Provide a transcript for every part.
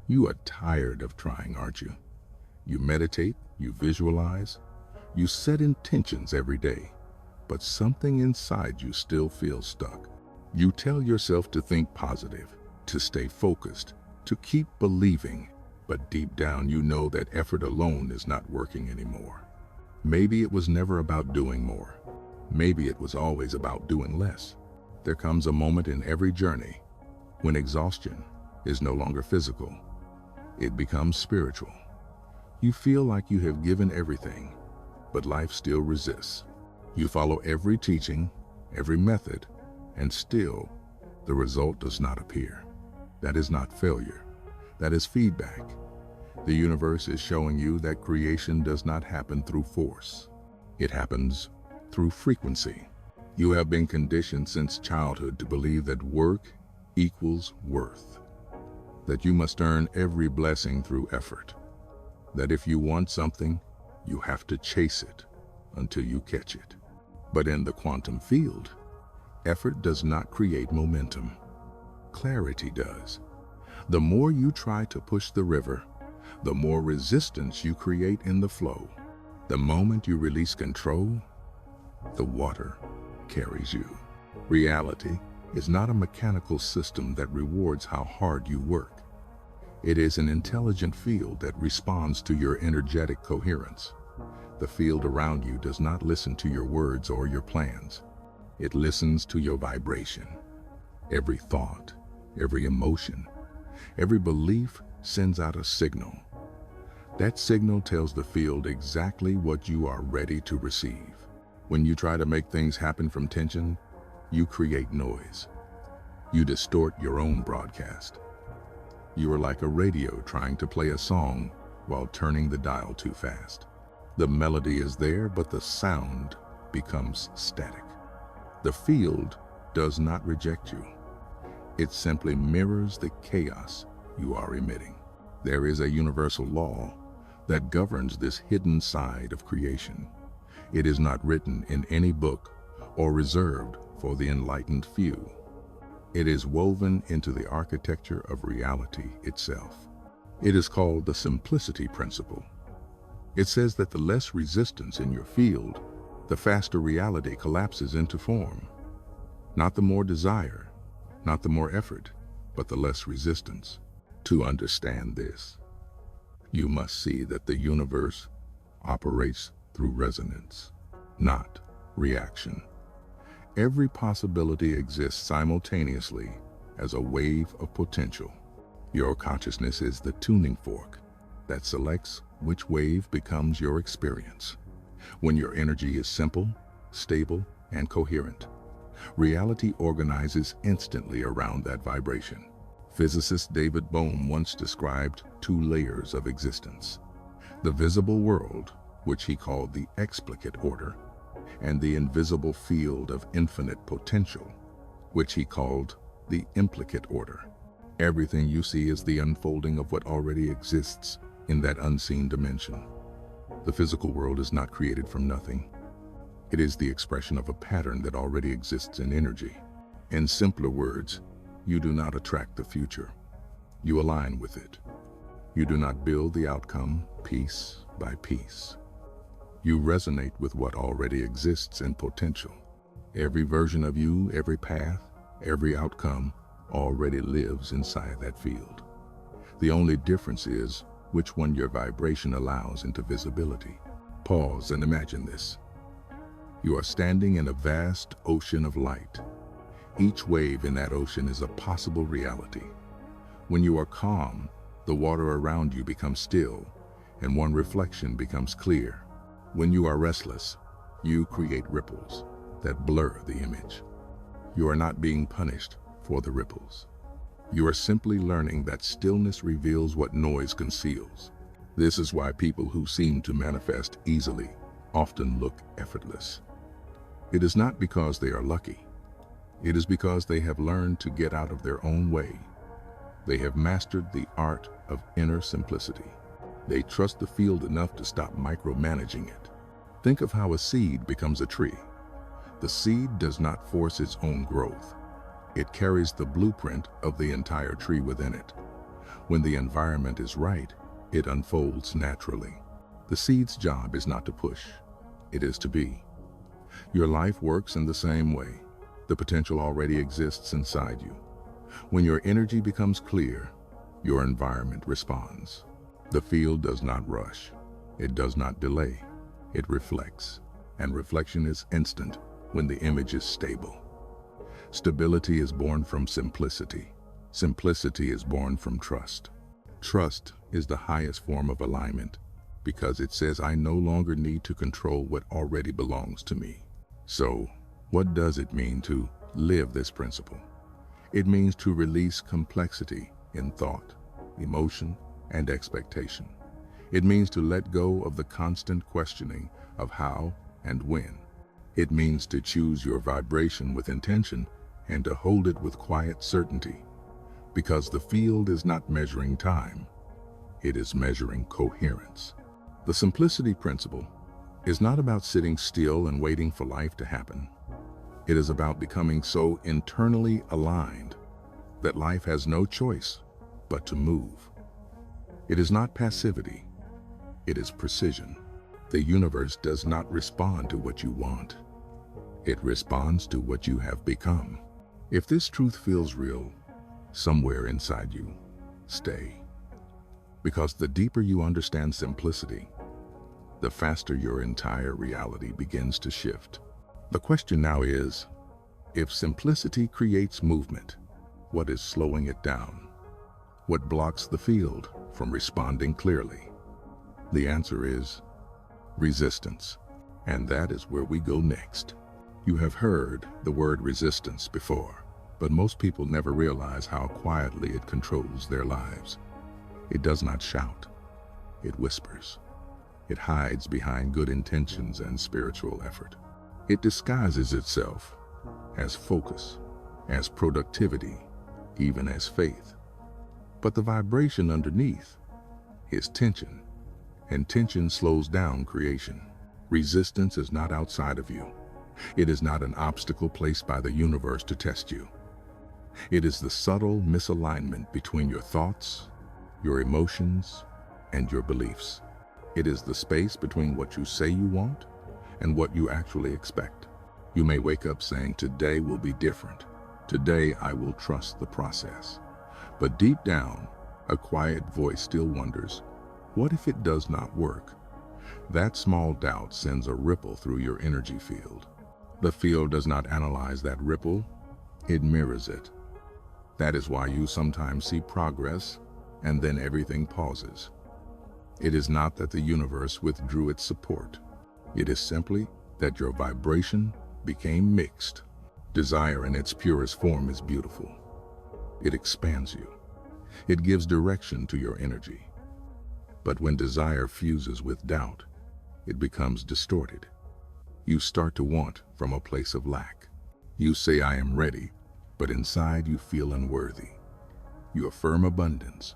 You are tired of trying, aren't you? You meditate, you visualize, you set intentions every day, but something inside you still feels stuck. You tell yourself to think positive, to stay focused, to keep believing, but deep down you know that effort alone is not working anymore. Maybe it was never about doing more. Maybe it was always about doing less. There comes a moment in every journey when exhaustion is no longer physical. It becomes spiritual. You feel like you have given everything, but life still resists. You follow every teaching, every method, and still the result does not appear. That is not failure. That is feedback. The universe is showing you that creation does not happen through force. It happens through frequency. You have been conditioned since childhood to believe that work equals worth, that you must earn every blessing through effort, that if you want something, you have to chase it until you catch it. But in the quantum field, effort does not create momentum. Clarity does. The more you try to push the river, the more resistance you create in the flow. The moment you release control, the water carries you. Reality is not a mechanical system that rewards how hard you work. It is an intelligent field that responds to your energetic coherence. The field around you does not listen to your words or your plans. It listens to your vibration. Every thought, every emotion, every belief sends out a signal. That signal tells the field exactly what you are ready to receive. When you try to make things happen from tension, you create noise. You distort your own broadcast. You are like a radio trying to play a song while turning the dial too fast. The melody is there, but the sound becomes static. The field does not reject you. It simply mirrors the chaos you are emitting. There is a universal law that governs this hidden side of creation. It is not written in any book or reserved for the enlightened few. It is woven into the architecture of reality itself. It is called the simplicity principle. It says that the less resistance in your field, the faster reality collapses into form. Not the more desire, not the more effort, but the less resistance. To understand this, you must see that the universe operates through resonance, not reaction. Every possibility exists simultaneously as a wave of potential. Your consciousness is the tuning fork that selects which wave becomes your experience. When your energy is simple, stable, and coherent, reality organizes instantly around that vibration. Physicist David Bohm once described two layers of existence: the visible world, which he called the explicate order, and the invisible field of infinite potential, which he called the implicate order. Everything you see is the unfolding of what already exists in that unseen dimension. The physical world is not created from nothing. It is the expression of a pattern that already exists in energy. In simpler words, you do not attract the future. You align with it. You do not build the outcome piece by piece. You resonate with what already exists in potential. Every version of you, every path, every outcome already lives inside that field. The only difference is which one your vibration allows into visibility. Pause and imagine this. You are standing in a vast ocean of light. Each wave in that ocean is a possible reality. When you are calm, the water around you becomes still, and one reflection becomes clear. When you are restless, you create ripples that blur the image. You are not being punished for the ripples. You are simply learning that stillness reveals what noise conceals. This is why people who seem to manifest easily often look effortless. It is not because they are lucky. It is because they have learned to get out of their own way. They have mastered the art of inner simplicity. They trust the field enough to stop micromanaging it. Think of how a seed becomes a tree. The seed does not force its own growth. It carries the blueprint of the entire tree within it. When the environment is right, it unfolds naturally. The seed's job is not to push, it is to be. Your life works in the same way. The potential already exists inside you. When your energy becomes clear, your environment responds. The field does not rush. It does not delay. It reflects. And reflection is instant when the image is stable. Stability is born from simplicity. Simplicity is born from trust. Trust is the highest form of alignment because it says I no longer need to control what already belongs to me. So, what does it mean to live this principle? It means to release complexity in thought, emotion, and expectation. It means to let go of the constant questioning of how and when. It means to choose your vibration with intention and to hold it with quiet certainty. Because the field is not measuring time, it is measuring coherence. The simplicity principle is not about sitting still and waiting for life to happen. It is about becoming so internally aligned that life has no choice but to move. It is not passivity, it is precision. The universe does not respond to what you want. It responds to what you have become. If this truth feels real, somewhere inside you, stay. Because the deeper you understand simplicity, the faster your entire reality begins to shift. The question now is, if simplicity creates movement, what is slowing it down? What blocks the field from responding clearly? The answer is resistance. And that is where we go next. You have heard the word resistance before, but most people never realize how quietly it controls their lives. It does not shout, it whispers. It hides behind good intentions and spiritual effort. It disguises itself as focus, as productivity, even as faith. But the vibration underneath is tension, and tension slows down creation. Resistance is not outside of you. It is not an obstacle placed by the universe to test you. It is the subtle misalignment between your thoughts, your emotions, and your beliefs. It is the space between what you say you want and what you actually expect. You may wake up saying, today will be different. Today I will trust the process. But deep down, a quiet voice still wonders, what if it does not work? That small doubt sends a ripple through your energy field. The field does not analyze that ripple, it mirrors it. That is why you sometimes see progress and then everything pauses. It is not that the universe withdrew its support. It is simply that your vibration became mixed. Desire in its purest form is beautiful. It expands you. It gives direction to your energy. But when desire fuses with doubt, it becomes distorted. You start to want from a place of lack. You say, I am ready, but inside you feel unworthy. You affirm abundance,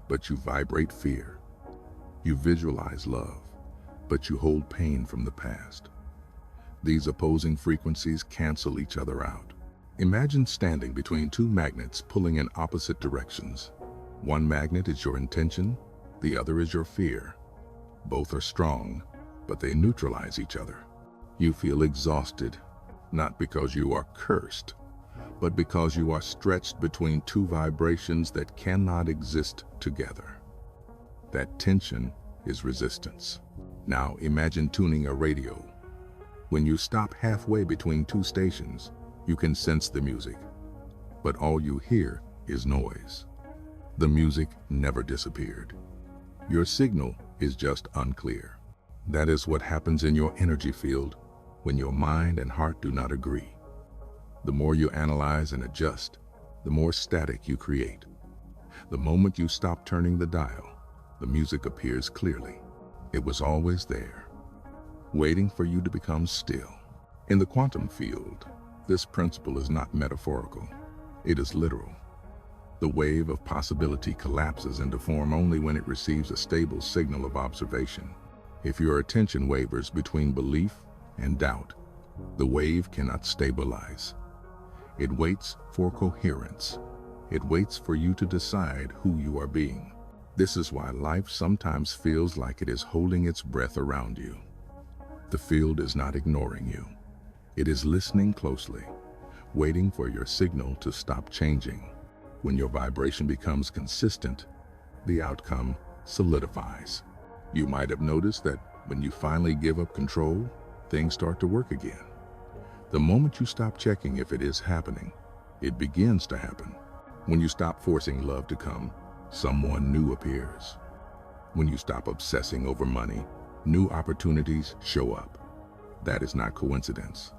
but you vibrate fear. You visualize love, but you hold pain from the past. These opposing frequencies cancel each other out. Imagine standing between two magnets pulling in opposite directions. One magnet is your intention, the other is your fear. Both are strong, but they neutralize each other. You feel exhausted, not because you are cursed, but because you are stretched between two vibrations that cannot exist together. That tension is resistance. Now imagine tuning a radio. When you stop halfway between two stations, you can sense the music, but all you hear is noise. The music never disappeared. Your signal is just unclear. That is what happens in your energy field when your mind and heart do not agree. The more you analyze and adjust, the more static you create. The moment you stop turning the dial, the music appears clearly. It was always there, waiting for you to become still. In the quantum field, this principle is not metaphorical, it is literal. The wave of possibility collapses into form only when it receives a stable signal of observation. If your attention wavers between belief and doubt, the wave cannot stabilize. It waits for coherence. It waits for you to decide who you are being. This is why life sometimes feels like it is holding its breath around you. The field is not ignoring you. It is listening closely, waiting for your signal to stop changing. When your vibration becomes consistent, the outcome solidifies. You might have noticed that when you finally give up control, things start to work again. The moment you stop checking if it is happening, it begins to happen. When you stop forcing love to come, someone new appears. When you stop obsessing over money, new opportunities show up. That is not coincidence.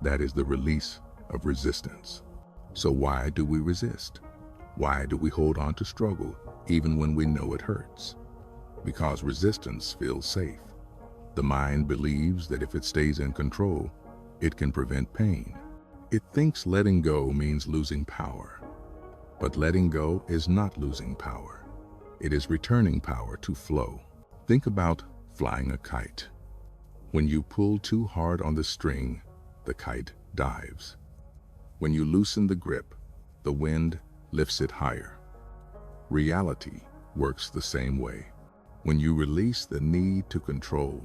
That is the release of resistance. So why do we resist? Why do we hold on to struggle even when we know it hurts? Because resistance feels safe. The mind believes that if it stays in control, it can prevent pain. It thinks letting go means losing power. But letting go is not losing power. It is returning power to flow. Think about flying a kite. When you pull too hard on the string, the kite dives. When you loosen the grip, the wind lifts it higher. Reality works the same way. When you release the need to control,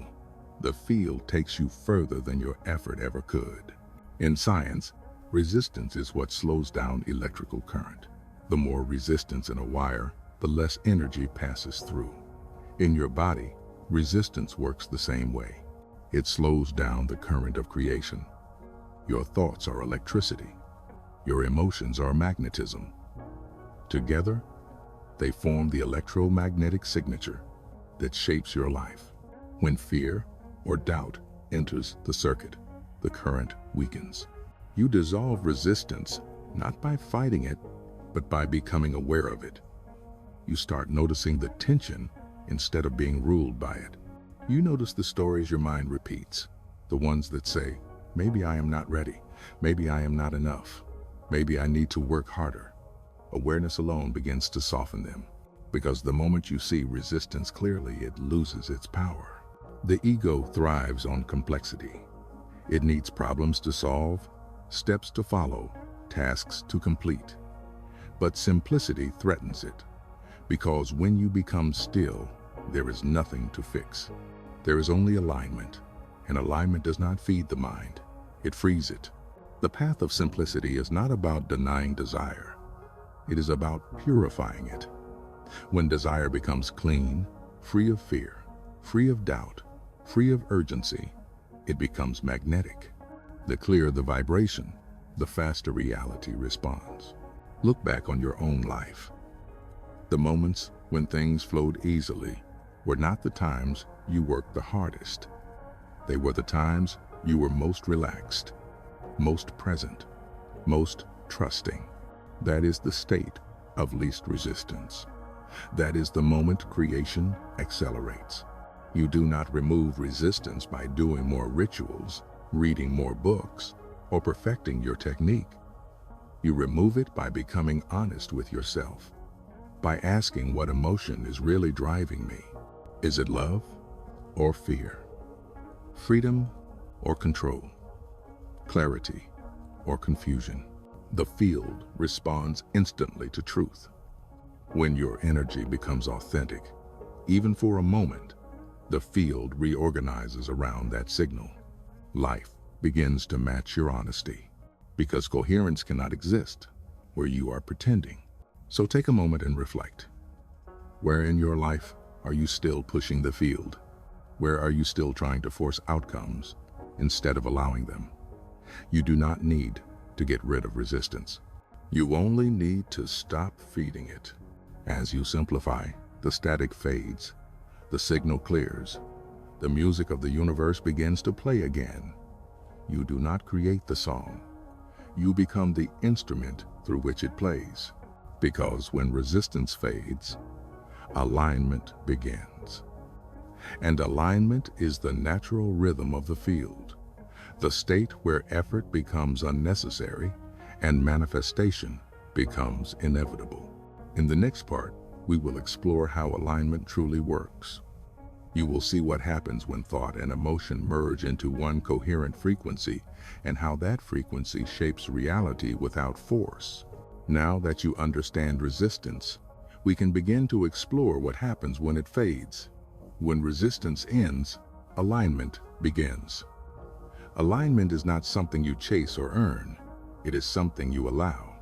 the field takes you further than your effort ever could. In science, resistance is what slows down electrical current. The more resistance in a wire, the less energy passes through. In your body, resistance works the same way. It slows down the current of creation. Your thoughts are electricity. Your emotions are magnetism. Together, they form the electromagnetic signature that shapes your life. When fear or doubt enters the circuit, the current weakens. You dissolve resistance not by fighting it, but by becoming aware of it. You start noticing the tension instead of being ruled by it. You notice the stories your mind repeats, the ones that say, maybe I am not ready, maybe I am not enough, maybe I need to work harder. Awareness alone begins to soften them, because the moment you see resistance clearly, it loses its power. The ego thrives on complexity. It needs problems to solve, steps to follow, tasks to complete. But simplicity threatens it, because when you become still, there is nothing to fix. There is only alignment, and alignment does not feed the mind, it frees it. The path of simplicity is not about denying desire. It is about purifying it. When desire becomes clean, free of fear, free of doubt, free of urgency, it becomes magnetic. The clearer the vibration, the faster reality responds. Look back on your own life. The moments when things flowed easily were not the times you worked the hardest. They were the times you were most relaxed, most present, most trusting. That is the state of least resistance. That is the moment creation accelerates. You do not remove resistance by doing more rituals, reading more books, or perfecting your technique. You remove it by becoming honest with yourself, by asking what emotion is really driving me. Is it love or fear? Freedom or control? Clarity or confusion? The field responds instantly to truth. When your energy becomes authentic, even for a moment, the field reorganizes around that signal. Life begins to match your honesty, because coherence cannot exist where you are pretending. So take a moment and reflect. Where in your life are you still pushing the field? Where are you still trying to force outcomes instead of allowing them? You do not need to get rid of resistance. You only need to stop feeding it. As you simplify, the static fades, the signal clears, the music of the universe begins to play again. You do not create the song. You become the instrument through which it plays. Because when resistance fades, alignment begins. And alignment is the natural rhythm of the field, the state where effort becomes unnecessary and manifestation becomes inevitable. In the next part, we will explore how alignment truly works. You will see what happens when thought and emotion merge into one coherent frequency, and how that frequency shapes reality without force. Now that you understand resistance, we can begin to explore what happens when it fades. When resistance ends, alignment begins. Alignment is not something you chase or earn. It is something you allow.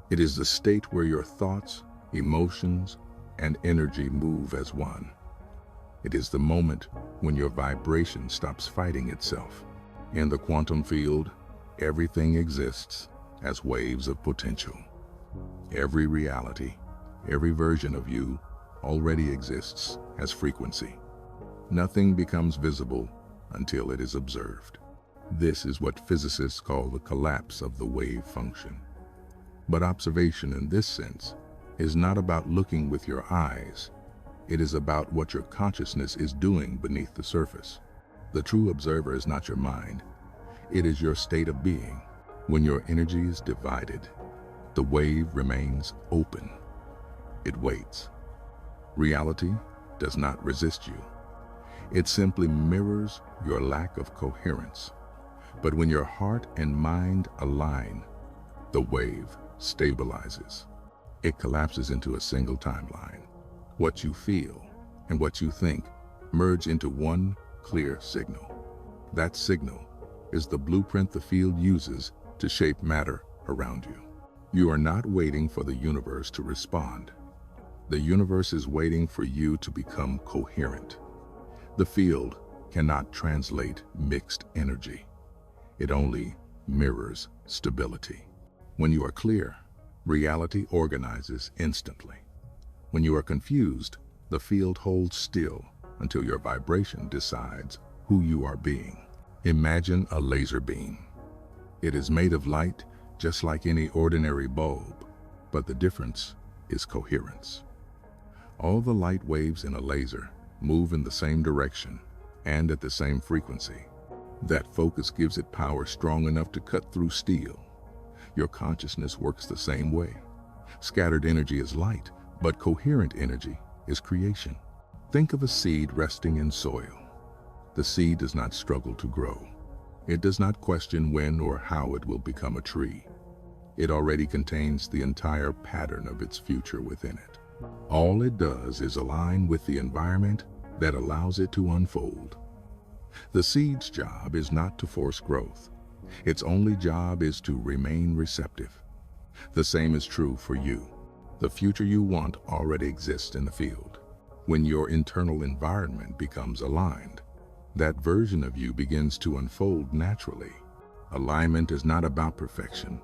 It is the state where your thoughts, emotions, and energy move as one. It is the moment when your vibration stops fighting itself. In the quantum field, everything exists as waves of potential. Every reality, every version of you already exists as frequency. Nothing becomes visible until it is observed. This is what physicists call the collapse of the wave function. But observation in this sense is not about looking with your eyes. It is about what your consciousness is doing beneath the surface. The true observer is not your mind. It is your state of being. When your energy is divided, the wave remains open. It waits. Reality does not resist you. It simply mirrors your lack of coherence. But when your heart and mind align, the wave stabilizes. It collapses into a single timeline. What you feel and what you think merge into one clear signal. That signal is the blueprint the field uses to shape matter around you. You are not waiting for the universe to respond. The universe is waiting for you to become coherent. The field cannot translate mixed energy. It only mirrors stability. When you are clear, reality organizes instantly. When you are confused, the field holds still until your vibration decides who you are being. Imagine a laser beam. It is made of light just like any ordinary bulb, but the difference is coherence. All the light waves in a laser move in the same direction and at the same frequency. That focus gives it power strong enough to cut through steel. Your consciousness works the same way. Scattered energy is light, but coherent energy is creation. Think of a seed resting in soil. The seed does not struggle to grow. It does not question when or how it will become a tree. It already contains the entire pattern of its future within it. All it does is align with the environment that allows it to unfold. The seed's job is not to force growth. Its only job is to remain receptive. The same is true for you. The future you want already exists in the field. When your internal environment becomes aligned, that version of you begins to unfold naturally. Alignment is not about perfection.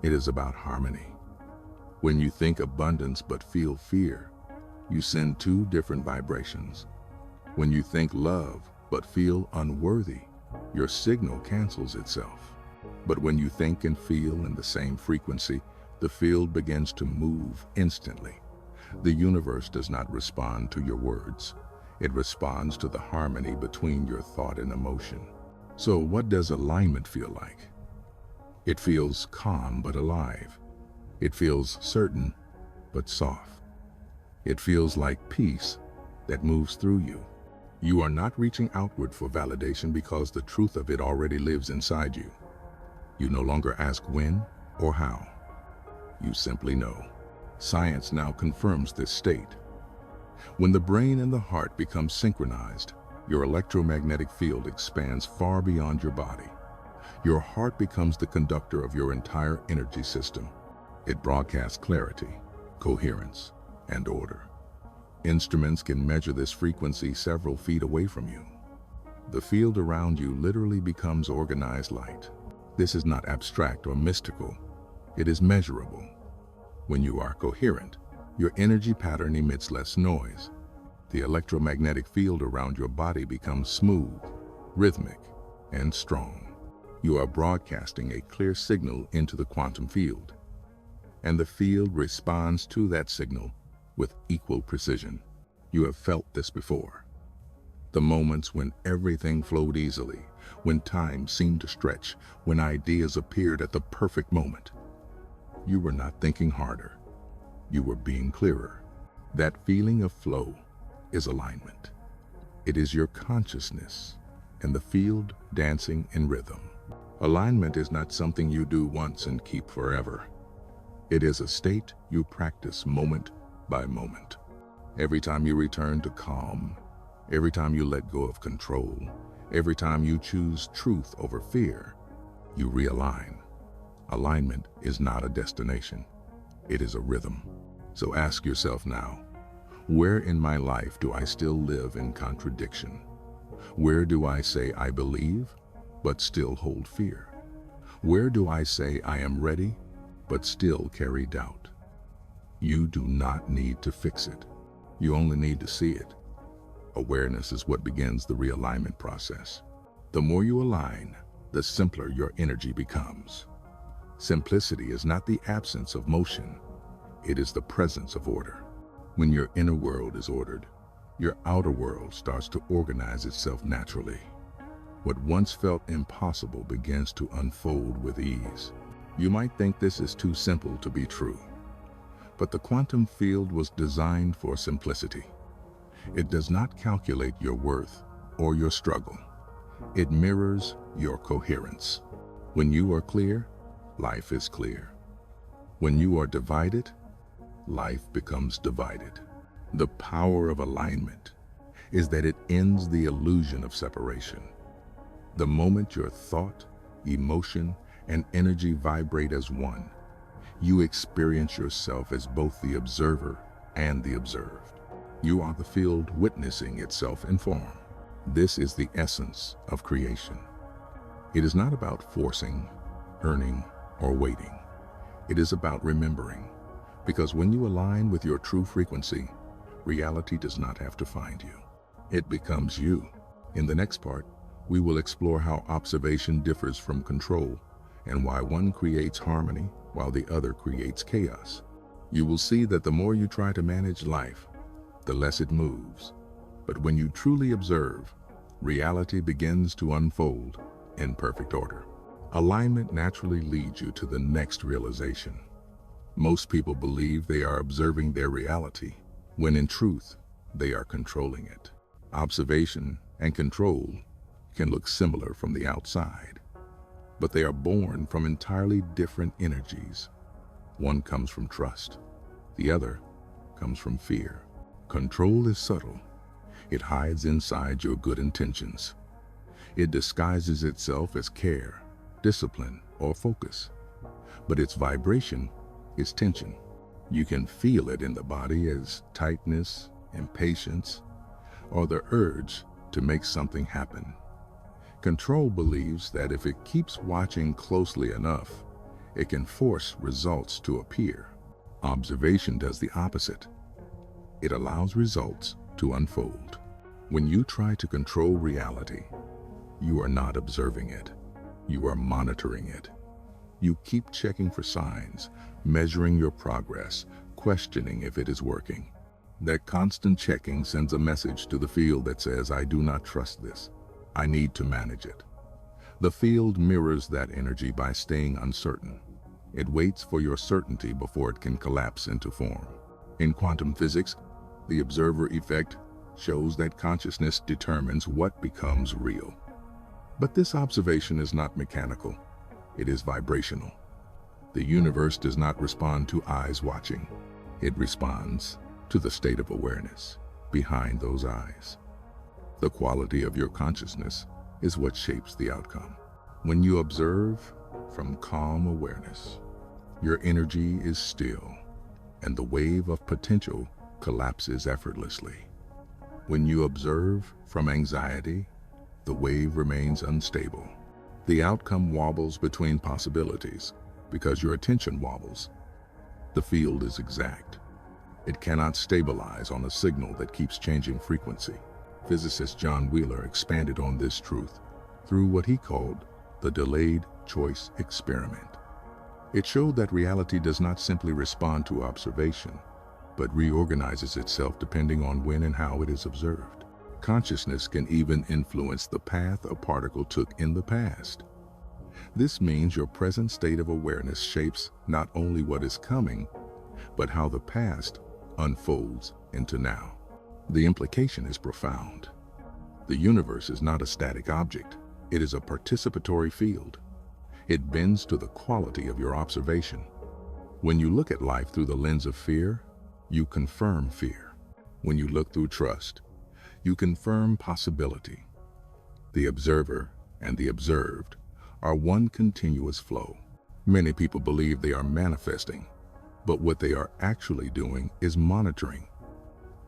It is about harmony. When you think abundance but feel fear, you send two different vibrations. When you think love but feel unworthy, your signal cancels itself. But when you think and feel in the same frequency, the field begins to move instantly. The universe does not respond to your words. It responds to the harmony between your thought and emotion. So what does alignment feel like? It feels calm but alive. It feels certain but soft. It feels like peace that moves through you. You are not reaching outward for validation because the truth of it already lives inside you. You no longer ask when or how. You simply know. Science now confirms this state. When the brain and the heart become synchronized, your electromagnetic field expands far beyond your body. Your heart becomes the conductor of your entire energy system. It broadcasts clarity, coherence, and order. Instruments can measure this frequency several feet away from you. The field around you literally becomes organized light. This is not abstract or mystical. It is measurable. When you are coherent, your energy pattern emits less noise. The electromagnetic field around your body becomes smooth, rhythmic, and strong. You are broadcasting a clear signal into the quantum field, and the field responds to that signal with equal precision. You have felt this before. The moments when everything flowed easily, when time seemed to stretch, when ideas appeared at the perfect moment. You were not thinking harder. You were being clearer. That feeling of flow is alignment. It is your consciousness and the field dancing in rhythm. Alignment is not something you do once and keep forever. It is a state you practice moment by moment. Every time you return to calm, every time you let go of control, every time you choose truth over fear, you realign. Alignment is not a destination. It is a rhythm. So ask yourself now, where in my life do I still live in contradiction? Where do I say I believe, but still hold fear? Where do I say I am ready, but still carry doubt? You do not need to fix it. You only need to see it. Awareness is what begins the realignment process. The more you align, the simpler your energy becomes. Simplicity is not the absence of motion. It is the presence of order. When your inner world is ordered, your outer world starts to organize itself naturally. What once felt impossible begins to unfold with ease. You might think this is too simple to be true, but the quantum field was designed for simplicity. It does not calculate your worth or your struggle. It mirrors your coherence. When you are clear, life is clear. When you are divided, life becomes divided. The power of alignment is that it ends the illusion of separation. The moment your thought, emotion, and energy vibrate as one, you experience yourself as both the observer and the observed. You are the field witnessing itself in form. This is the essence of creation. It is not about forcing, earning, or waiting. It is about remembering, because when you align with your true frequency, reality does not have to find you. It becomes you. In the next part, we will explore how observation differs from control and why one creates harmony while the other creates chaos. You will see that the more you try to manage life, the less it moves. But when you truly observe, reality begins to unfold in perfect order. Alignment naturally leads you to the next realization. Most people believe they are observing their reality, when in truth, they are controlling it. Observation and control can look similar from the outside, but they are born from entirely different energies. One comes from trust, the other comes from fear. Control is subtle. It hides inside your good intentions. It disguises itself as care, discipline, or focus. But its vibration is tension. You can feel it in the body as tightness, impatience, or the urge to make something happen. Control believes that if it keeps watching closely enough, it can force results to appear. Observation does the opposite. It allows results to unfold. When you try to control reality, you are not observing it. You are monitoring it. You keep checking for signs, measuring your progress, questioning if it is working. That constant checking sends a message to the field that says, I do not trust this. I need to manage it. The field mirrors that energy by staying uncertain. It waits for your certainty before it can collapse into form. In quantum physics, the observer effect shows that consciousness determines what becomes real. But this observation is not mechanical. It is vibrational. The universe does not respond to eyes watching. It responds to the state of awareness behind those eyes. The quality of your consciousness is what shapes the outcome. When you observe from calm awareness, your energy is still, and the wave of potential collapses effortlessly. When you observe from anxiety, the wave remains unstable. The outcome wobbles between possibilities because your attention wobbles. The field is exact. It cannot stabilize on a signal that keeps changing frequency. Physicist John Wheeler expanded on this truth through what he called the delayed choice experiment. It showed that reality does not simply respond to observation, but reorganizes itself depending on when and how it is observed. Consciousness can even influence the path a particle took in the past. This means your present state of awareness shapes not only what is coming, but how the past unfolds into now. The implication is profound. The universe is not a static object. It is a participatory field. It bends to the quality of your observation. When you look at life through the lens of fear, you confirm fear. When you look through trust, you confirm possibility. The observer and the observed are one continuous flow. Many people believe they are manifesting, but what they are actually doing is monitoring.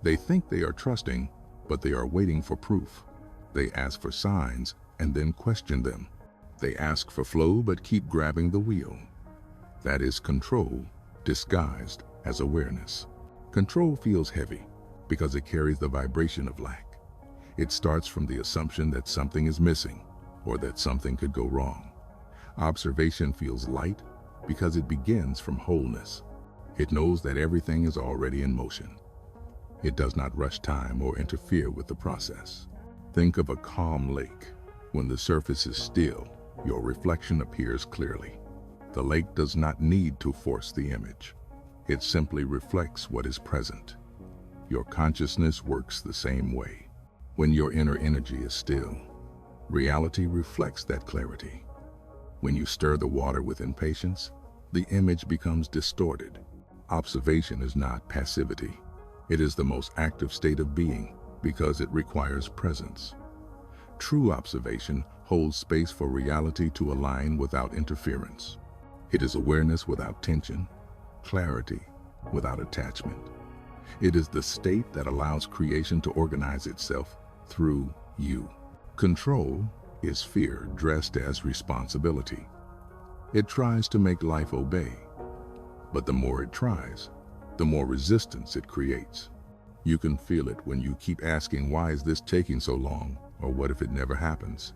They think they are trusting, but they are waiting for proof. They ask for signs and then question them. They ask for flow but keep grabbing the wheel. That is control disguised as awareness. Control feels heavy because it carries the vibration of lack. It starts from the assumption that something is missing or that something could go wrong. Observation feels light because it begins from wholeness. It knows that everything is already in motion. It does not rush time or interfere with the process. Think of a calm lake. When the surface is still, your reflection appears clearly. The lake does not need to force the image. It simply reflects what is present. Your consciousness works the same way. When your inner energy is still, reality reflects that clarity. When you stir the water with impatience, the image becomes distorted. Observation is not passivity. It is the most active state of being because it requires presence. True observation holds space for reality to align without interference. It is awareness without tension, clarity without attachment. It is the state that allows creation to organize itself through you. Control is fear dressed as responsibility. It tries to make life obey, but the more it tries, the more resistance it creates. You can feel it when you keep asking, why is this taking so long? Or what if it never happens?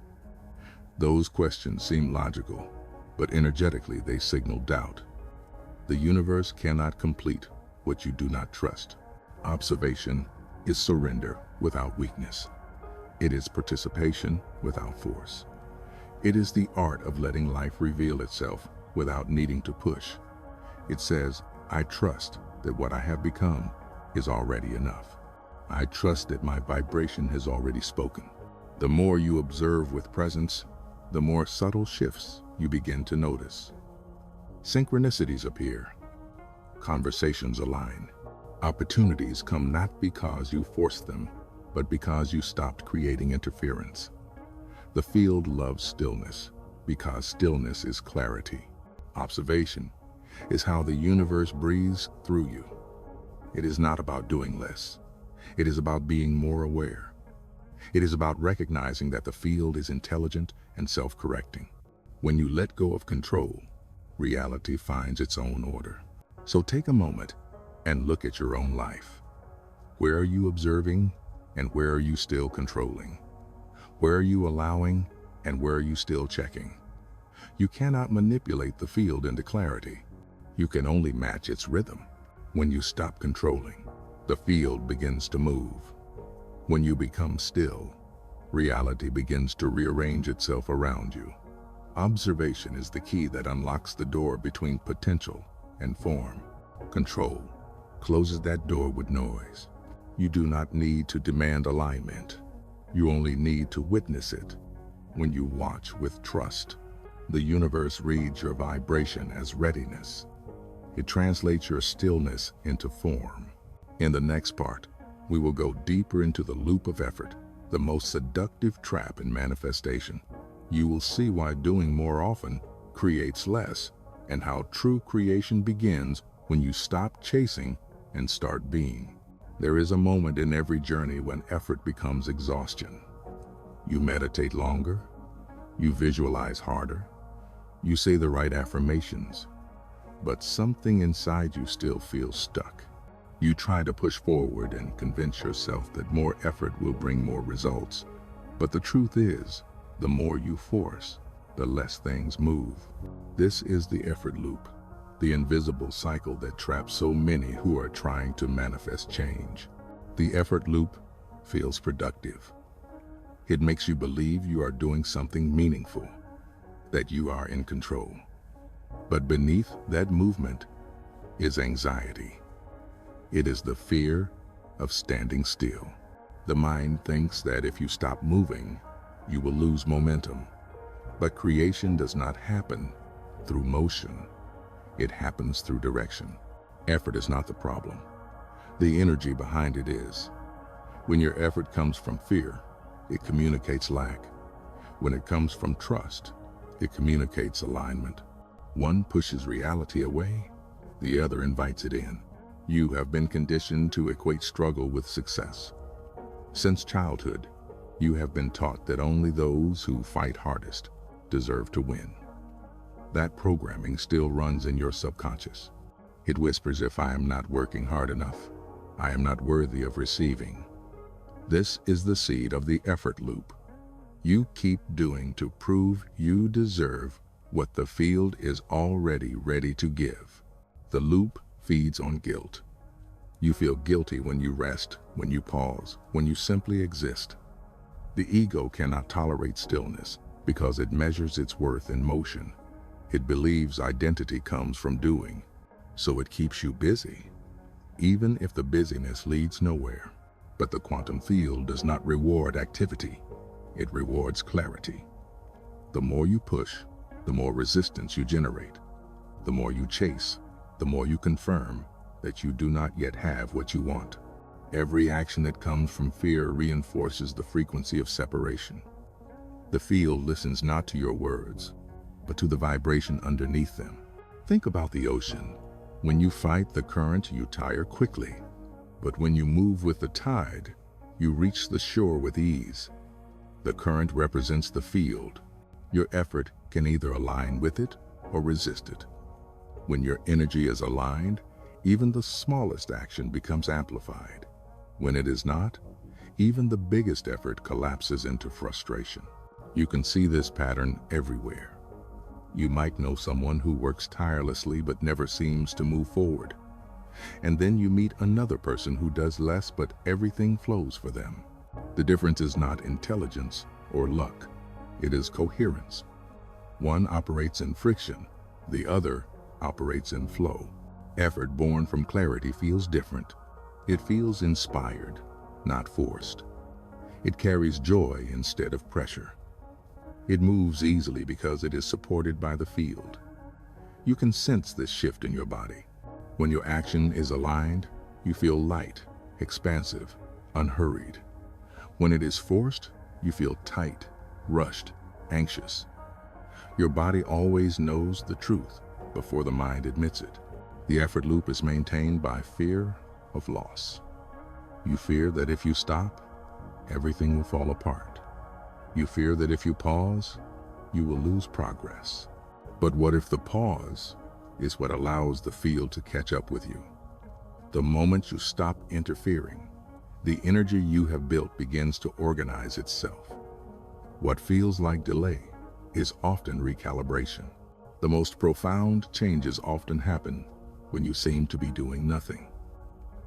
Those questions seem logical, but energetically they signal doubt. The universe cannot complete what you do not trust. Observation is surrender without weakness. It is participation without force. It is the art of letting life reveal itself without needing to push. It says, I trust that what I have become is already enough. I trust that my vibration has already spoken. The more you observe with presence, the more subtle shifts you begin to notice. Synchronicities appear. Conversations align. Opportunities come not because you forced them, but because you stopped creating interference. The field loves stillness because stillness is clarity. Observation is how the universe breathes through you. It is not about doing less. It is about being more aware. It is about recognizing that the field is intelligent and self-correcting. When you let go of control, reality finds its own order. So take a moment and look at your own life. Where are you observing and where are you still controlling? Where are you allowing and where are you still checking? You cannot manipulate the field into clarity. You can only match its rhythm. When you stop controlling, the field begins to move. When you become still, reality begins to rearrange itself around you. Observation is the key that unlocks the door between potential and form. Control closes that door with noise. You do not need to demand alignment. You only need to witness it. When you watch with trust, the universe reads your vibration as readiness. It translates your stillness into form. In the next part, we will go deeper into the loop of effort, the most seductive trap in manifestation. You will see why doing more often creates less, and how true creation begins when you stop chasing and start being. There is a moment in every journey when effort becomes exhaustion. You meditate longer, you visualize harder, you say the right affirmations, but something inside you still feels stuck. You try to push forward and convince yourself that more effort will bring more results. But the truth is, the more you force, the less things move. This is the effort loop, the invisible cycle that traps so many who are trying to manifest change. The effort loop feels productive. It makes you believe you are doing something meaningful, that you are in control. But beneath that movement is anxiety. It is the fear of standing still. The mind thinks that if you stop moving, you will lose momentum. But creation does not happen through motion. It happens through direction. Effort is not the problem. The energy behind it is. When your effort comes from fear, it communicates lack. When it comes from trust, it communicates alignment. One pushes reality away, the other invites it in. You have been conditioned to equate struggle with success. Since childhood, you have been taught that only those who fight hardest deserve to win. That programming still runs in your subconscious. It whispers, if I am not working hard enough, I am not worthy of receiving. This is the seed of the effort loop. You keep doing to prove you deserve what the field is already ready to give. The loop feeds on guilt. You feel guilty when you rest, when you pause, when you simply exist. The ego cannot tolerate stillness because it measures its worth in motion. It believes identity comes from doing, so it keeps you busy, even if the busyness leads nowhere. But the quantum field does not reward activity. It rewards clarity. The more you push, the more resistance you generate. The more you chase, the more you confirm that you do not yet have what you want. Every action that comes from fear reinforces the frequency of separation. The field listens not to your words, but to the vibration underneath them. Think about the ocean. When you fight the current, you tire quickly. But when you move with the tide, you reach the shore with ease. The current represents the field. Your effort can either align with it or resist it. When your energy is aligned, even the smallest action becomes amplified. When it is not, even the biggest effort collapses into frustration. You can see this pattern everywhere. You might know someone who works tirelessly but never seems to move forward. And then you meet another person who does less but everything flows for them. The difference is not intelligence or luck. It is coherence. One operates in friction, the other operates in flow. Effort born from clarity feels different. It feels inspired, not forced. It carries joy instead of pressure. It moves easily because it is supported by the field. You can sense this shift in your body. When your action is aligned, you feel light, expansive, unhurried. When it is forced, you feel tight, rushed, anxious. Your body always knows the truth before the mind admits it. The effort loop is maintained by fear of loss. You fear that if you stop, everything will fall apart. You fear that if you pause, you will lose progress. But what if the pause is what allows the field to catch up with you? The moment you stop interfering, the energy you have built begins to organize itself. What feels like delay is often recalibration. The most profound changes often happen when you seem to be doing nothing.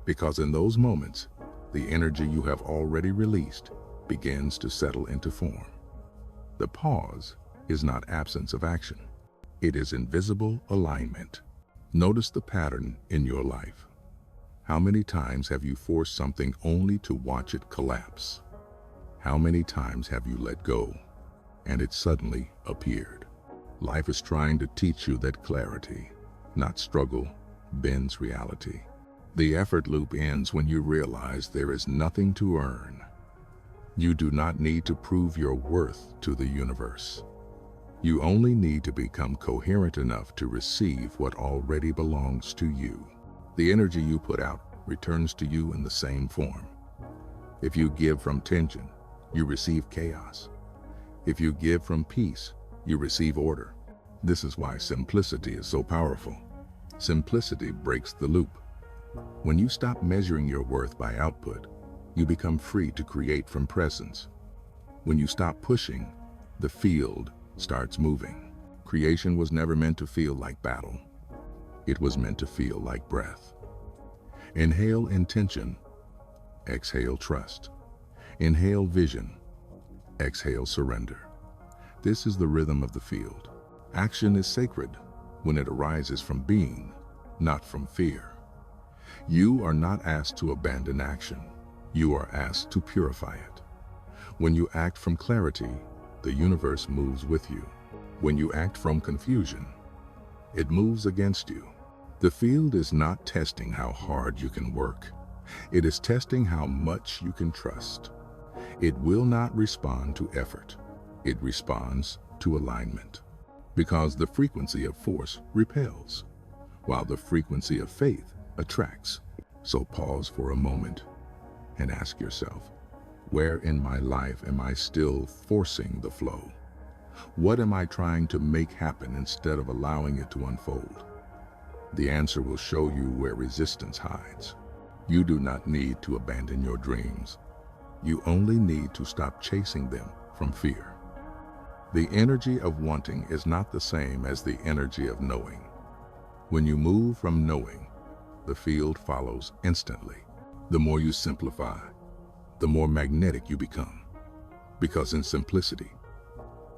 Because in those moments, the energy you have already released begins to settle into form. The pause is not absence of action. It is invisible alignment. Notice the pattern in your life. How many times have you forced something only to watch it collapse? How many times have you let go and it suddenly appeared? Life is trying to teach you that clarity, not struggle, bends reality. The effort loop ends when you realize there is nothing to earn. You do not need to prove your worth to the universe. You only need to become coherent enough to receive what already belongs to you. The energy you put out returns to you in the same form. If you give from tension, you receive chaos. If you give from peace, you receive order. This is why simplicity is so powerful. Simplicity breaks the loop. When you stop measuring your worth by output, you become free to create from presence. When you stop pushing, the field starts moving. Creation was never meant to feel like battle. It was meant to feel like breath. Inhale intention, exhale trust. Inhale vision, exhale surrender. This is the rhythm of the field. Action is sacred when it arises from being, not from fear. You are not asked to abandon action. You are asked to purify it. When you act from clarity, the universe moves with you. When you act from confusion, It moves against you. The field is not testing how hard you can work. It is testing how much you can trust. It will not respond to effort. It responds to alignment. Because the frequency of force repels, while the frequency of faith attracts. So pause for a moment and ask yourself, where in my life am I still forcing the flow? What am I trying to make happen instead of allowing it to unfold? The answer will show you where resistance hides. You do not need to abandon your dreams. You only need to stop chasing them from fear. The energy of wanting is not the same as the energy of knowing. When you move from knowing, the field follows instantly. The more you simplify, the more magnetic you become. Because in simplicity,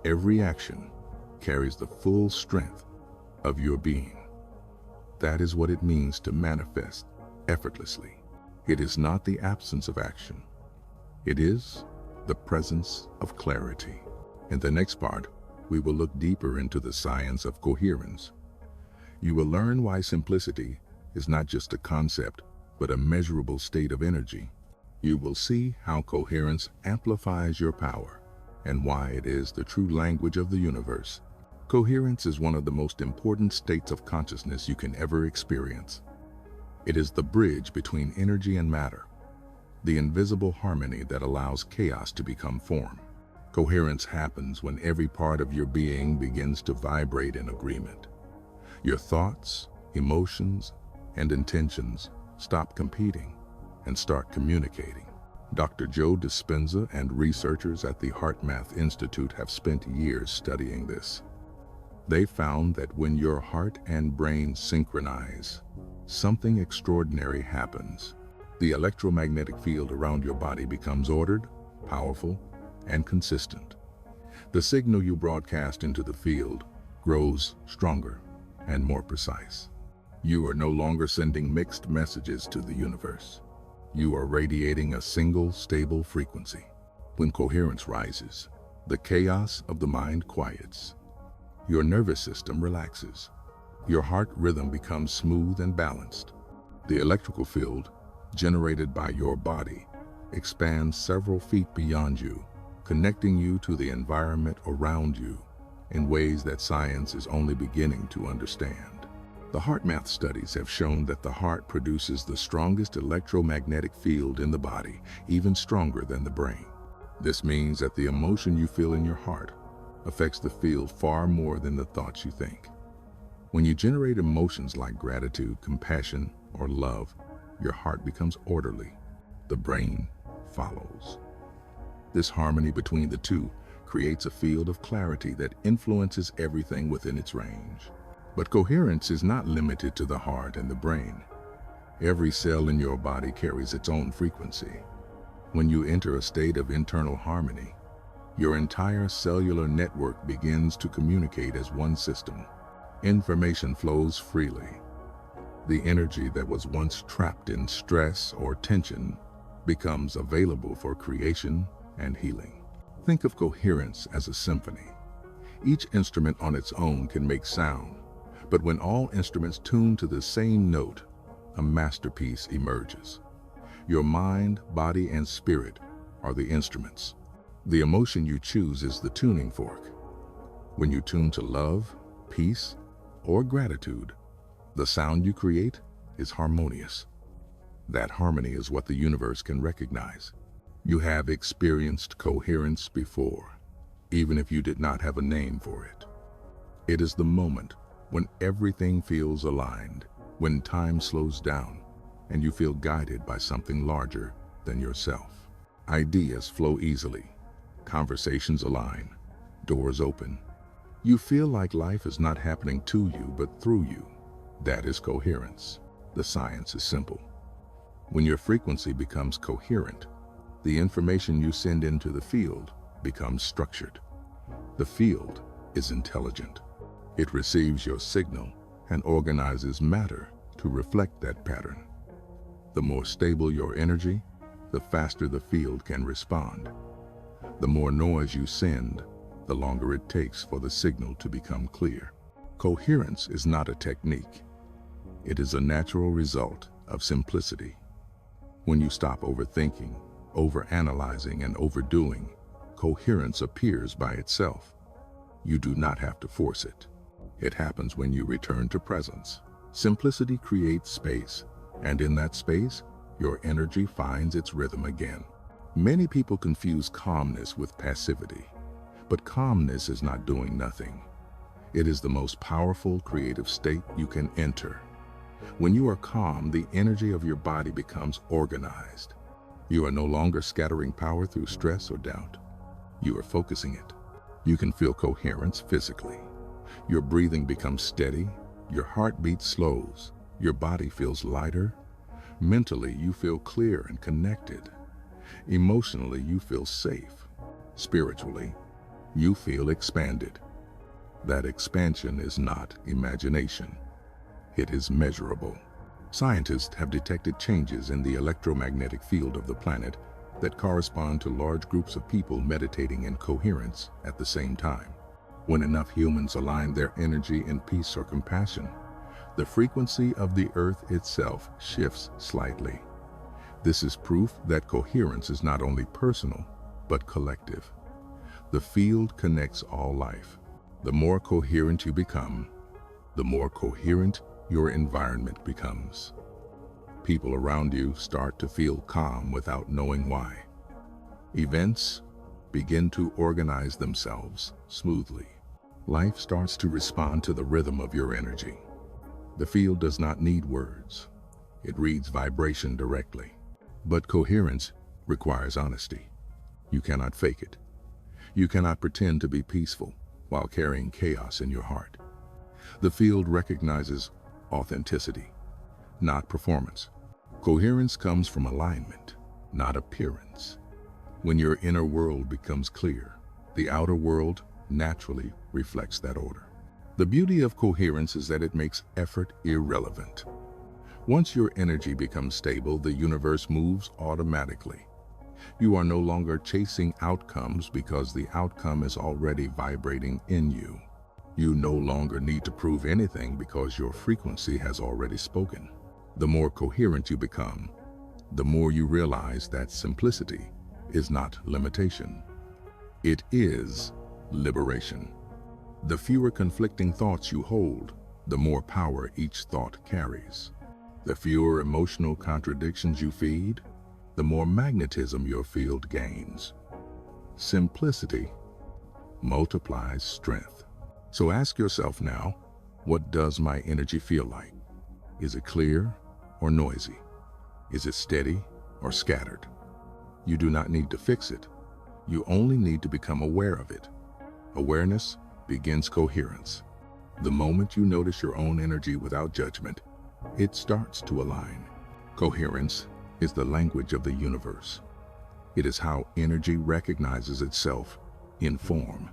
every action carries the full strength of your being. That is what it means to manifest effortlessly. It is not the absence of action. It is the presence of clarity. In the next part, we will look deeper into the science of coherence. You will learn why simplicity is not just a concept, but a measurable state of energy. You will see how coherence amplifies your power and why it is the true language of the universe. Coherence is one of the most important states of consciousness you can ever experience. It is the bridge between energy and matter, the invisible harmony that allows chaos to become form. Coherence happens when every part of your being begins to vibrate in agreement. Your thoughts, emotions, and intentions stop competing and start communicating. Dr. Joe Dispenza and researchers at the HeartMath Institute have spent years studying this. They found that when your heart and brain synchronize, something extraordinary happens. The electromagnetic field around your body becomes ordered, powerful, and consistent. The signal you broadcast into the field grows stronger and more precise. You are no longer sending mixed messages to the universe. You are radiating a single, stable frequency. When coherence rises, the chaos of the mind quiets. Your nervous system relaxes. Your heart rhythm becomes smooth and balanced. The electrical field, generated by your body, expands several feet beyond you, connecting you to the environment around you in ways that science is only beginning to understand. The HeartMath studies have shown that the heart produces the strongest electromagnetic field in the body, even stronger than the brain. This means that the emotion you feel in your heart affects the field far more than the thoughts you think. When you generate emotions like gratitude, compassion, or love, your heart becomes orderly. The brain follows. This harmony between the two creates a field of clarity that influences everything within its range. But coherence is not limited to the heart and the brain. Every cell in your body carries its own frequency. When you enter a state of internal harmony, your entire cellular network begins to communicate as one system. Information flows freely. The energy that was once trapped in stress or tension becomes available for creation and healing. Think of coherence as a symphony. Each instrument on its own can make sound, but when all instruments tune to the same note, a masterpiece emerges. Your mind, body, and spirit are the instruments. The emotion you choose is the tuning fork. When you tune to love, peace, or gratitude, the sound you create is harmonious. That harmony is what the universe can recognize. You have experienced coherence before, even if you did not have a name for it. It is the moment when everything feels aligned, when time slows down, and you feel guided by something larger than yourself. Ideas flow easily, conversations align, doors open. You feel like life is not happening to you, but through you. That is coherence. The science is simple. When your frequency becomes coherent, the information you send into the field becomes structured. The field is intelligent. It receives your signal and organizes matter to reflect that pattern. The more stable your energy, the faster the field can respond. The more noise you send, the longer it takes for the signal to become clear. Coherence is not a technique. It is a natural result of simplicity. When you stop overthinking, overanalyzing, and overdoing, coherence appears by itself. You do not have to force it. It happens when you return to presence. Simplicity creates space, and in that space, your energy finds its rhythm again. Many people confuse calmness with passivity, but calmness is not doing nothing. It is the most powerful creative state you can enter. When you are calm, the energy of your body becomes organized. You are no longer scattering power through stress or doubt. You are focusing it. You can feel coherence physically. Your breathing becomes steady, your heartbeat slows, your body feels lighter. Mentally, you feel clear and connected. Emotionally, you feel safe. Spiritually, you feel expanded. That expansion is not imagination. It is measurable. Scientists have detected changes in the electromagnetic field of the planet that correspond to large groups of people meditating in coherence at the same time. When enough humans align their energy in peace or compassion, the frequency of the earth itself shifts slightly. This is proof that coherence is not only personal, but collective. The field connects all life. The more coherent you become, the more coherent your environment becomes. People around you start to feel calm without knowing why. Events begin to organize themselves smoothly. Life starts to respond to the rhythm of your energy. The field does not need words. It reads vibration directly. But coherence requires honesty. You cannot fake it. You cannot pretend to be peaceful while carrying chaos in your heart. The field recognizes authenticity, not performance. Coherence comes from alignment, not appearance. When your inner world becomes clear, the outer world naturally reflects that order. The beauty of coherence is that it makes effort irrelevant. Once your energy becomes stable, the universe moves automatically. You are no longer chasing outcomes because the outcome is already vibrating in you. You no longer need to prove anything because your frequency has already spoken. The more coherent you become, the more you realize that simplicity is not limitation. It is liberation. The fewer conflicting thoughts you hold, the more power each thought carries. The fewer emotional contradictions you feed, the more magnetism your field gains. Simplicity multiplies strength. So ask yourself now, what does my energy feel like? Is it clear or noisy? Is it steady or scattered? You do not need to fix it. You only need to become aware of it. Awareness begins coherence. The moment you notice your own energy without judgment, it starts to align. Coherence is the language of the universe. It is how energy recognizes itself in form.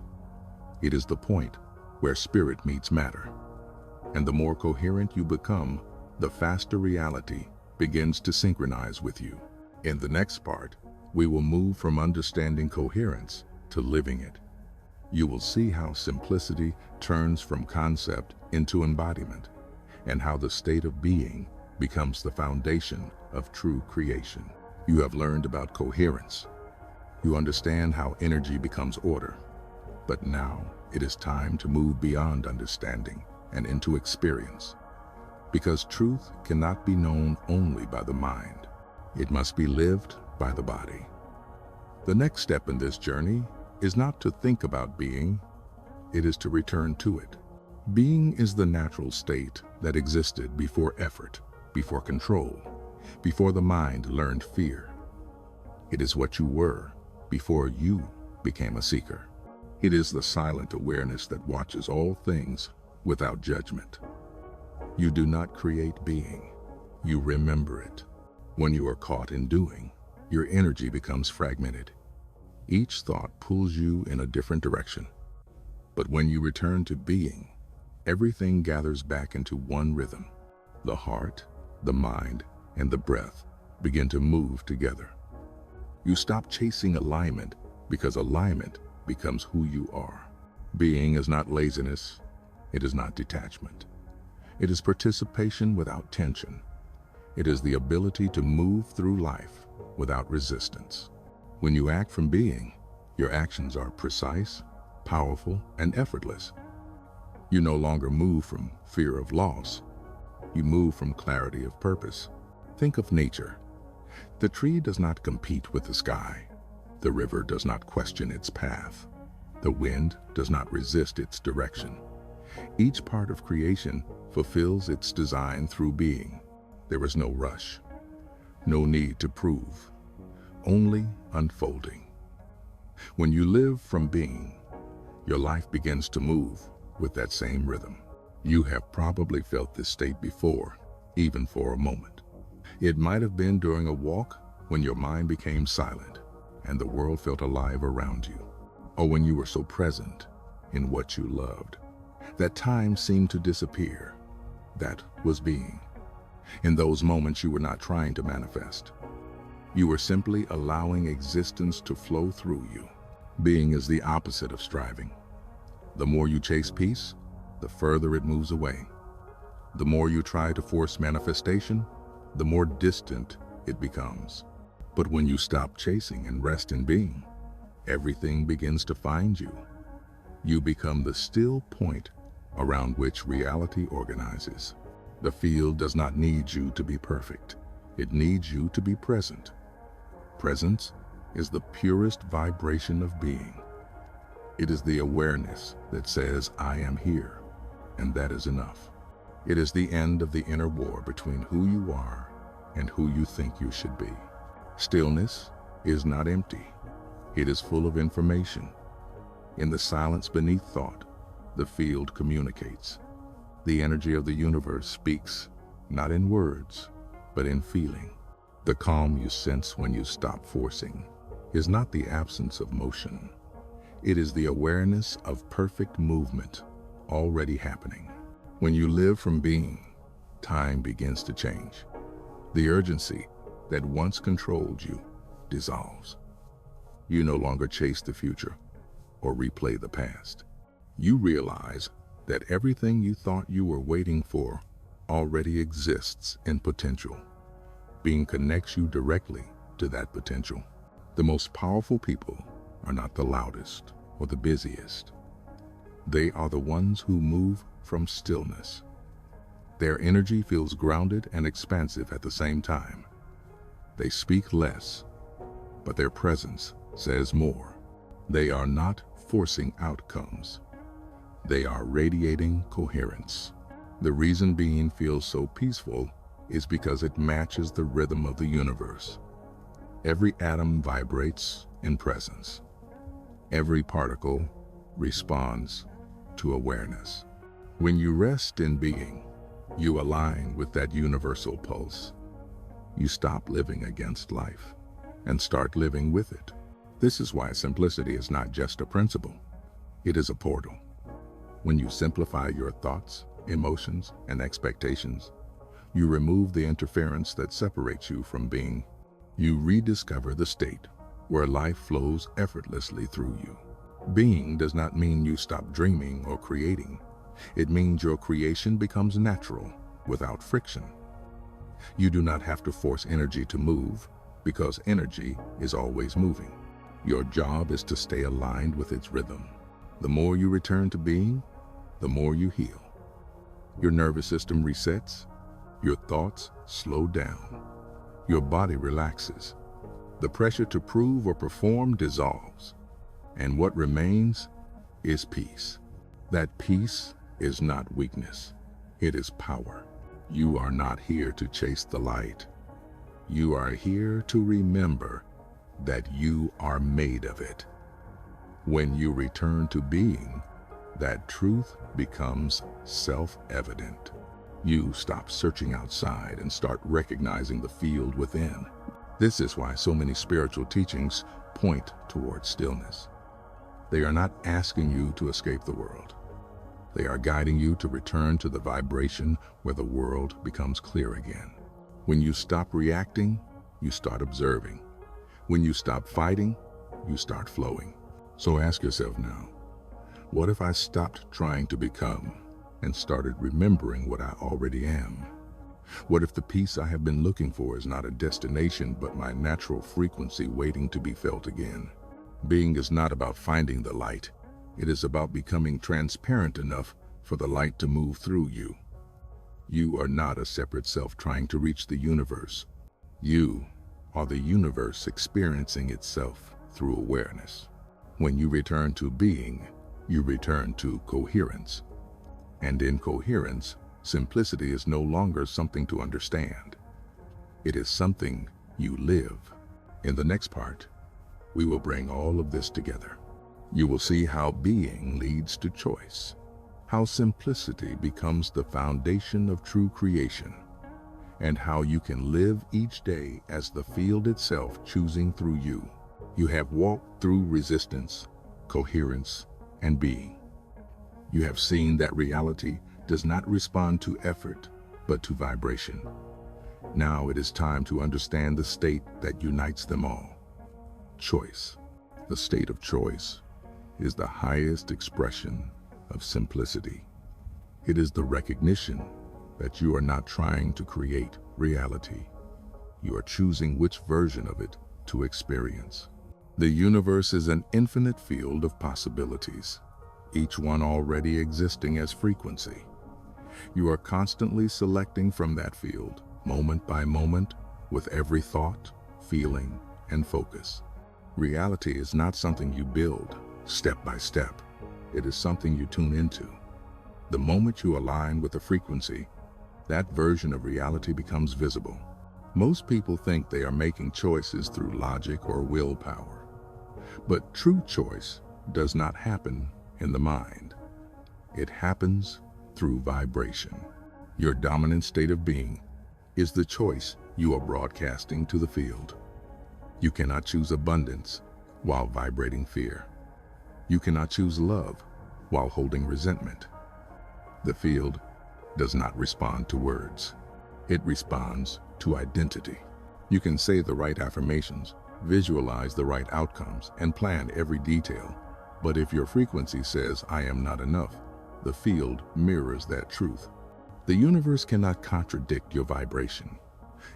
It is the point where spirit meets matter. And the more coherent you become, the faster reality begins to synchronize with you. In the next part, we will move from understanding coherence to living it. You will see how simplicity turns from concept into embodiment, and how the state of being becomes the foundation of true creation. You have learned about coherence. You understand how energy becomes order. But now it is time to move beyond understanding and into experience. Because truth cannot be known only by the mind. It must be lived by the body. The next step in this journey is not to think about being, it is to return to it. Being is the natural state that existed before effort, before control, before the mind learned fear. It is what you were before you became a seeker. It is the silent awareness that watches all things without judgment. You do not create being, you remember it. When you are caught in doing, your energy becomes fragmented. Each thought pulls you in a different direction. But when you return to being, everything gathers back into one rhythm. The heart, the mind, and the breath begin to move together. You stop chasing alignment because alignment becomes who you are. Being is not laziness, It is not detachment. It is participation without tension. It is the ability to move through life without resistance. When you act from being, your actions are precise, powerful, and effortless. You no longer move from fear of loss. You move from clarity of purpose. Think of nature. The tree does not compete with the sky. The river does not question its path. The wind does not resist its direction. Each part of creation fulfills its design through being. There is no rush, no need to prove, only unfolding. When you live from being, your life begins to move with that same rhythm. You have probably felt this state before, even for a moment. It might have been during a walk when your mind became silent and the world felt alive around you, or when you were so present in what you loved that time seemed to disappear. That was being. In those moments, you were not trying to manifest. You were simply allowing existence to flow through you. Being is the opposite of striving. The more you chase peace, the further it moves away. The more you try to force manifestation, the more distant it becomes. But when you stop chasing and rest in being, everything begins to find you. You become the still point around which reality organizes. The field does not need you to be perfect. It needs you to be present. Presence is the purest vibration of being. It is the awareness that says, I am here, and that is enough. It is the end of the inner war between who you are and who you think you should be. Stillness is not empty. It is full of information. In the silence beneath thought, the field communicates. The energy of the universe speaks, not in words, but in feeling. The calm you sense when you stop forcing is not the absence of motion. It is the awareness of perfect movement already happening. When you live from being, time begins to change. The urgency that once controlled you dissolves. You no longer chase the future or replay the past. You realize that everything you thought you were waiting for already exists in potential. Being connects you directly to that potential. The most powerful people are not the loudest or the busiest. They are the ones who move from stillness. Their energy feels grounded and expansive at the same time. They speak less, but their presence says more. They are not forcing outcomes. They are radiating coherence. The reason being feels so peaceful is because it matches the rhythm of the universe. Every atom vibrates in presence. Every particle responds to awareness. When you rest in being, you align with that universal pulse. You stop living against life and start living with it. This is why simplicity is not just a principle. It is a portal. When you simplify your thoughts, emotions, and expectations, you remove the interference that separates you from being. You rediscover the state where life flows effortlessly through you. Being does not mean you stop dreaming or creating. It means your creation becomes natural, without friction. You do not have to force energy to move, because energy is always moving. Your job is to stay aligned with its rhythm. The more you return to being, the more you heal. Your nervous system resets, your thoughts slow down, your body relaxes. The pressure to prove or perform dissolves, and what remains is peace. That peace is not weakness, it is power. You are not here to chase the light. You are here to remember that you are made of it. When you return to being, that truth becomes self-evident. You stop searching outside and start recognizing the field within. This is why so many spiritual teachings point towards stillness. They are not asking you to escape the world. They are guiding you to return to the vibration where the world becomes clear again. When you stop reacting, you start observing. When you stop fighting, you start flowing. So ask yourself now, what if I stopped trying to become and started remembering what I already am? What if the peace I have been looking for is not a destination but my natural frequency waiting to be felt again? Being is not about finding the light. It is about becoming transparent enough for the light to move through you. You are not a separate self trying to reach the universe. You are the universe experiencing itself through awareness. When you return to being, you return to coherence. And in coherence, simplicity is no longer something to understand. It is something you live. In the next part, we will bring all of this together. You will see how being leads to choice, how simplicity becomes the foundation of true creation, and how you can live each day as the field itself choosing through you. You have walked through resistance, coherence, and being. You have seen that reality does not respond to effort, but to vibration. Now it is time to understand the state that unites them all. Choice. The state of choice is the highest expression of simplicity. It is the recognition that you are not trying to create reality. You are choosing which version of it to experience. The universe is an infinite field of possibilities, each one already existing as frequency. You are constantly selecting from that field, moment by moment, with every thought, feeling, and focus. Reality is not something you build step by step. It is something you tune into. The moment you align with the frequency, that version of reality becomes visible. Most people think they are making choices through logic or willpower. But true choice does not happen in the mind. It happens through vibration. Your dominant state of being is the choice you are broadcasting to the field. You cannot choose abundance while vibrating fear. You cannot choose love while holding resentment. The field does not respond to words. It responds to identity. You can say the right affirmations, visualize the right outcomes, and plan every detail. But if your frequency says, "I am not enough," the field mirrors that truth. The universe cannot contradict your vibration.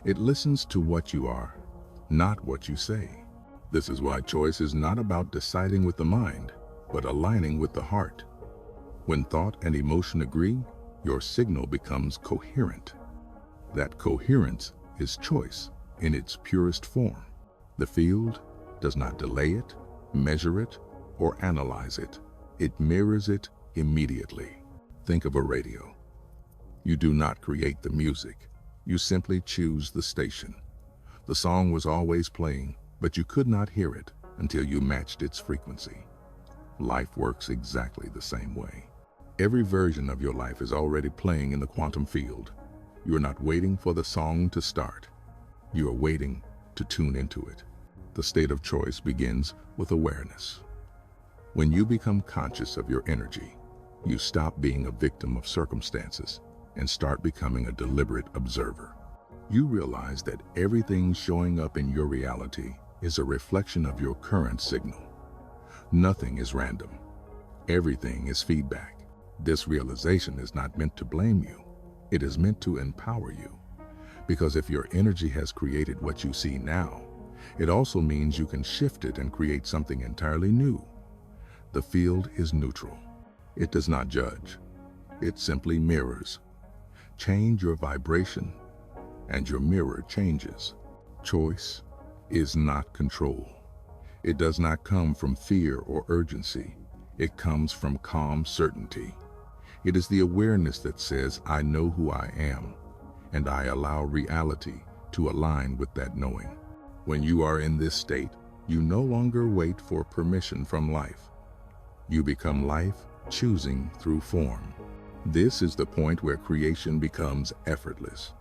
It listens to what you are, not what you say. This is why choice is not about deciding with the mind, but aligning with the heart. When thought and emotion agree, your signal becomes coherent. That coherence is choice in its purest form. The field does not delay it, measure it, or analyze it. It mirrors it immediately. Think of a radio. You do not create the music. You simply choose the station. The song was always playing, but you could not hear it until you matched its frequency. Life works exactly the same way. Every version of your life is already playing in the quantum field. You are not waiting for the song to start. You are waiting to tune into it. The state of choice begins with awareness. When you become conscious of your energy, you stop being a victim of circumstances and start becoming a deliberate observer. You realize that everything showing up in your reality is a reflection of your current signal. Nothing is random. Everything is feedback. This realization is not meant to blame you. It is meant to empower you. Because if your energy has created what you see now, it also means you can shift it and create something entirely new. The field is neutral. It does not judge. It simply mirrors. Change your vibration, and your mirror changes. Choice is not control. It does not come from fear or urgency. It comes from calm certainty. It is the awareness that says, "I know who I am," and I allow reality to align with that knowing. When you are in this state, you no longer wait for permission from life. You become life choosing through form. This is the point where creation becomes effortless.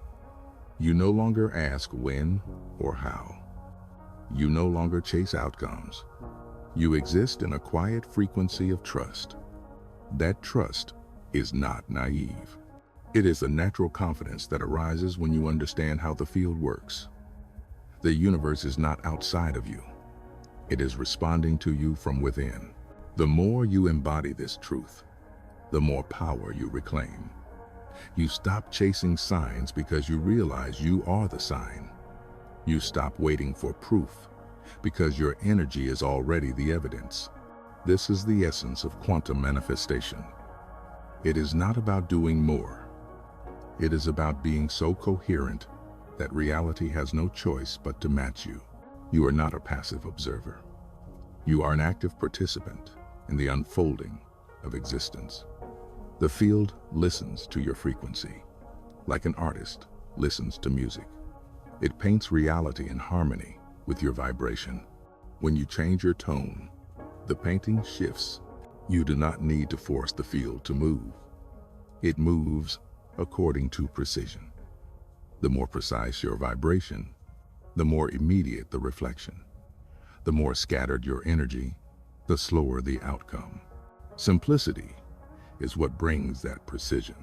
You no longer ask when or how. You no longer chase outcomes. You exist in a quiet frequency of trust. That trust is not naive. It is a natural confidence that arises when you understand how the field works. The universe is not outside of you. It is responding to you from within. The more you embody this truth, the more power you reclaim. You stop chasing signs because you realize you are the sign. You stop waiting for proof because your energy is already the evidence. This is the essence of quantum manifestation. It is not about doing more. It is about being so coherent that reality has no choice but to match you. You are not a passive observer. You are an active participant in the unfolding of existence. The field listens to your frequency, like an artist listens to music. It paints reality in harmony with your vibration. When you change your tone, the painting shifts. You do not need to force the field to move. It moves according to precision. The more precise your vibration, the more immediate the reflection. The more scattered your energy, the slower the outcome. Simplicity is what brings that precision.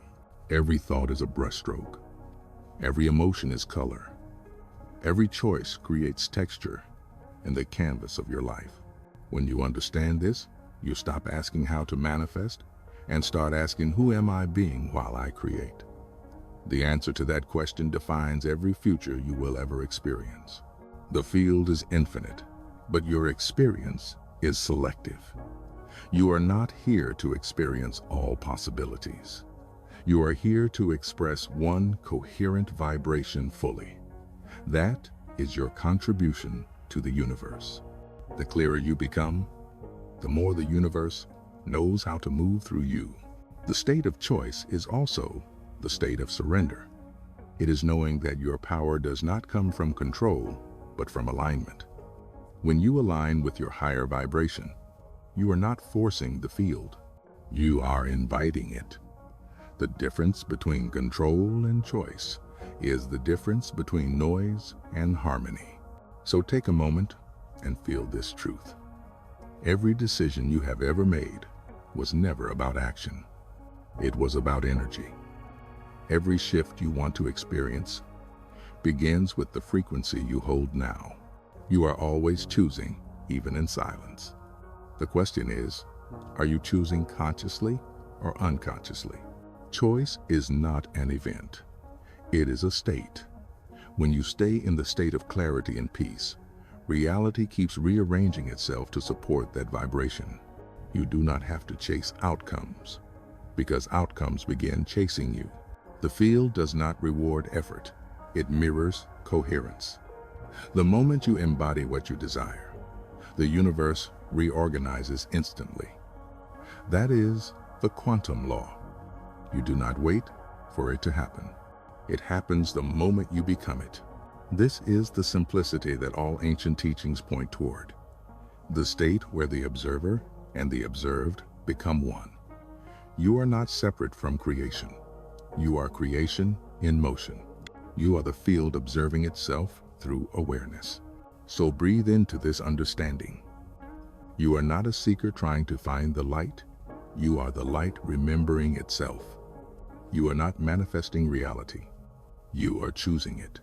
Every thought is a brushstroke. Every emotion is color. Every choice creates texture in the canvas of your life. When you understand this, you stop asking how to manifest and start asking, who am I being while I create? The answer to that question defines every future you will ever experience. The field is infinite, but your experience is selective. You are not here to experience all possibilities. You are here to express one coherent vibration fully. That is your contribution to the universe. The clearer you become, the more the universe knows how to move through you. The state of choice is also the state of surrender. It is knowing that your power does not come from control, but from alignment. When you align with your higher vibration, you are not forcing the field. You are inviting it. The difference between control and choice is the difference between noise and harmony. So take a moment and feel this truth. Every decision you have ever made was never about action. It was about energy. Every shift you want to experience begins with the frequency you hold now. You are always choosing, even in silence. The question is, are you choosing consciously or unconsciously? Choice is not an event. It is a state. When you stay in the state of clarity and peace, reality keeps rearranging itself to support that vibration. You do not have to chase outcomes, because outcomes begin chasing you. The field does not reward effort. It mirrors coherence. The moment you embody what you desire, the universe reorganizes instantly. That is the quantum law. You do not wait for it to happen. It happens the moment you become it. This is the simplicity that all ancient teachings point toward. The state where the observer and the observed become one. You are not separate from creation. You are creation in motion. You are the field observing itself through awareness. So breathe into this understanding. You are not a seeker trying to find the light. You are the light remembering itself. You are not manifesting reality. You are choosing it.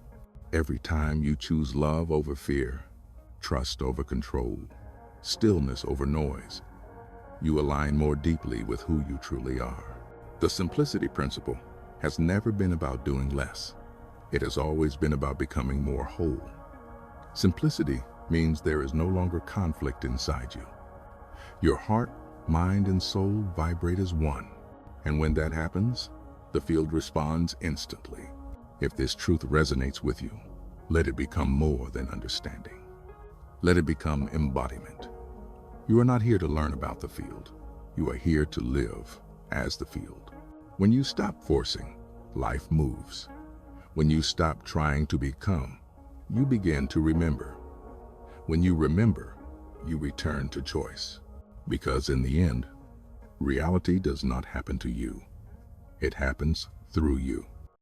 Every time you choose love over fear, trust over control, stillness over noise, you align more deeply with who you truly are. The simplicity principle has never been about doing less. It has always been about becoming more whole. Simplicity means there is no longer conflict inside you. Your heart, mind, and soul vibrate as one. And when that happens, the field responds instantly. If this truth resonates with you, let it become more than understanding. Let it become embodiment. You are not here to learn about the field. You are here to live as the field. When you stop forcing, life moves. When you stop trying to become, you begin to remember. When you remember, you return to choice. Because in the end, reality does not happen to you. It happens through you.